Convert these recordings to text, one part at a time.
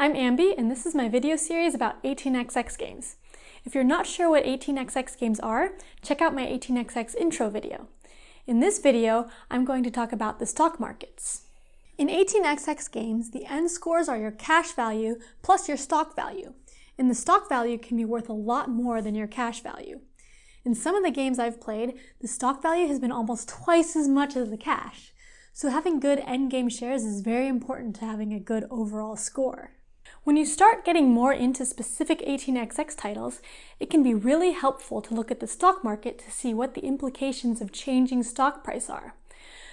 I'm Ambie, and this is my video series about 18xx games. If you're not sure what 18xx games are, check out my 18xx intro video. In this video, I'm going to talk about the stock markets. In 18xx games, the end scores are your cash value plus your stock value, and the stock value can be worth a lot more than your cash value. In some of the games I've played, the stock value has been almost twice as much as the cash. So having good endgame shares is very important to having a good overall score. When you start getting more into specific 18xx titles, it can be really helpful to look at the stock market to see what the implications of changing stock price are.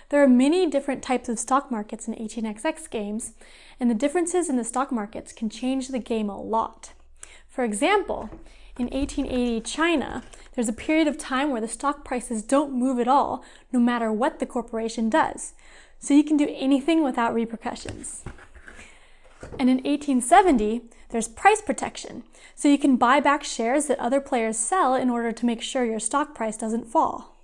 There are many different types of stock markets in 18xx games, and the differences in the stock markets can change the game a lot. For example, in 1880 China, there's a period of time where the stock prices don't move at all, no matter what the corporation does. So you can do anything without repercussions. And in 1870, there's price protection, so you can buy back shares that other players sell in order to make sure your stock price doesn't fall.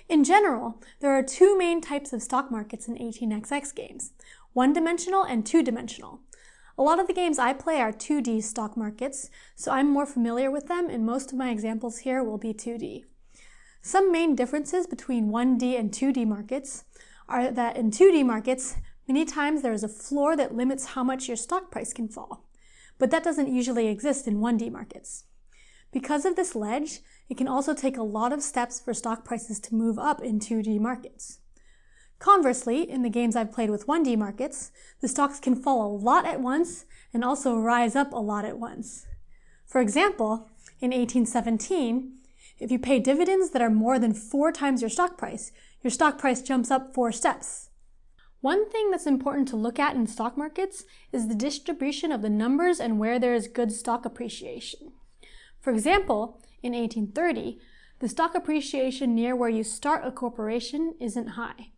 In general, there are two main types of stock markets in 18xx games, one-dimensional and two-dimensional. A lot of the games I play are 2D stock markets, so I'm more familiar with them, and most of my examples here will be 2D. Some main differences between 1D and 2D markets are that in 2D markets, many times there is a floor that limits how much your stock price can fall, but that doesn't usually exist in 1D markets. Because of this ledge, it can also take a lot of steps for stock prices to move up in 2D markets. Conversely, in the games I've played with 1D markets, the stocks can fall a lot at once and also rise up a lot at once. For example, in 1817, if you pay dividends that are more than 4 times your stock price jumps up 4 steps. One thing that's important to look at in stock markets is the distribution of the numbers and where there is good stock appreciation. For example, in 1830, the stock appreciation near where you start a corporation isn't high.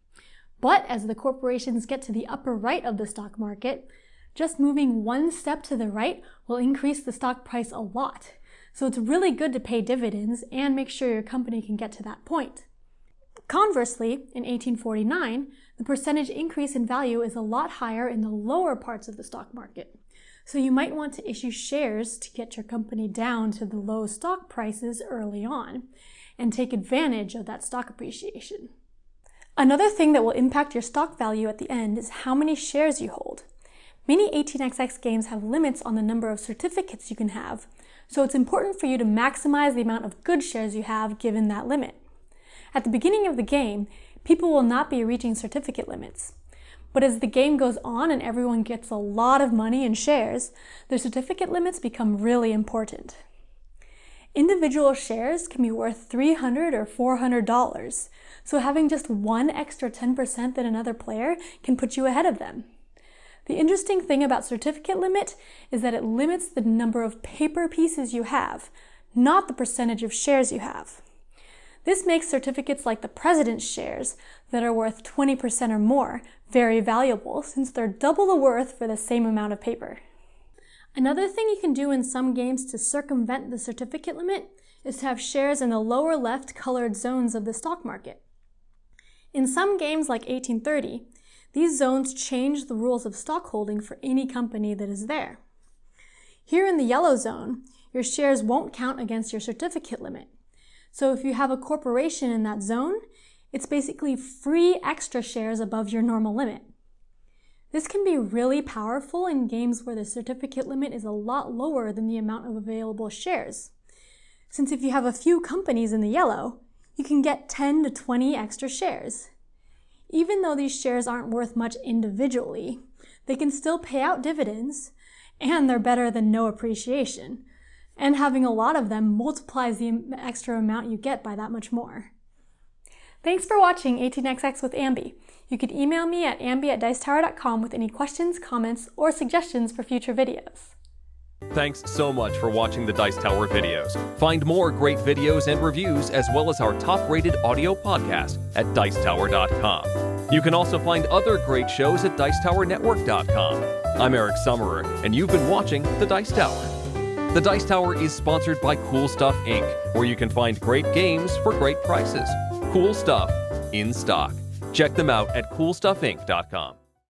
But as the corporations get to the upper right of the stock market, just moving 1 step to the right will increase the stock price a lot. So it's really good to pay dividends and make sure your company can get to that point. Conversely, in 1849, the percentage increase in value is a lot higher in the lower parts of the stock market. So you might want to issue shares to get your company down to the low stock prices early on and take advantage of that stock appreciation. Another thing that will impact your stock value at the end is how many shares you hold. Many 18xx games have limits on the number of certificates you can have, so it's important for you to maximize the amount of good shares you have given that limit. At the beginning of the game, people will not be reaching certificate limits. But as the game goes on and everyone gets a lot of money and shares, the certificate limits become really important. Individual shares can be worth $300 or $400, so having just one extra 10% than another player can put you ahead of them. The interesting thing about certificate limit is that it limits the number of paper pieces you have, not the percentage of shares you have. This makes certificates like the president's shares that are worth 20% or more very valuable, since they're double the worth for the same amount of paper. Another thing you can do in some games to circumvent the certificate limit is to have shares in the lower left colored zones of the stock market. In some games like 1830, these zones change the rules of stock holding for any company that is there. Here in the yellow zone, your shares won't count against your certificate limit. So if you have a corporation in that zone, it's basically free extra shares above your normal limit. This can be really powerful in games where the certificate limit is a lot lower than the amount of available shares. Since if you have a few companies in the yellow, you can get 10 to 20 extra shares. Even though these shares aren't worth much individually, they can still pay out dividends, and they're better than no appreciation. And having a lot of them multiplies the extra amount you get by that much more. Thanks for watching 18xx with Ambie. You can email me at ambie@dicetower.com with any questions, comments, or suggestions for future videos. Thanks so much for watching the Dice Tower videos. Find more great videos and reviews, as well as our top-rated audio podcast at dicetower.com. You can also find other great shows at dicetowernetwork.com. I'm Eric Summerer, and you've been watching The Dice Tower. The Dice Tower is sponsored by Cool Stuff Inc., where you can find great games for great prices. Cool stuff in stock. Check them out at coolstuffinc.com.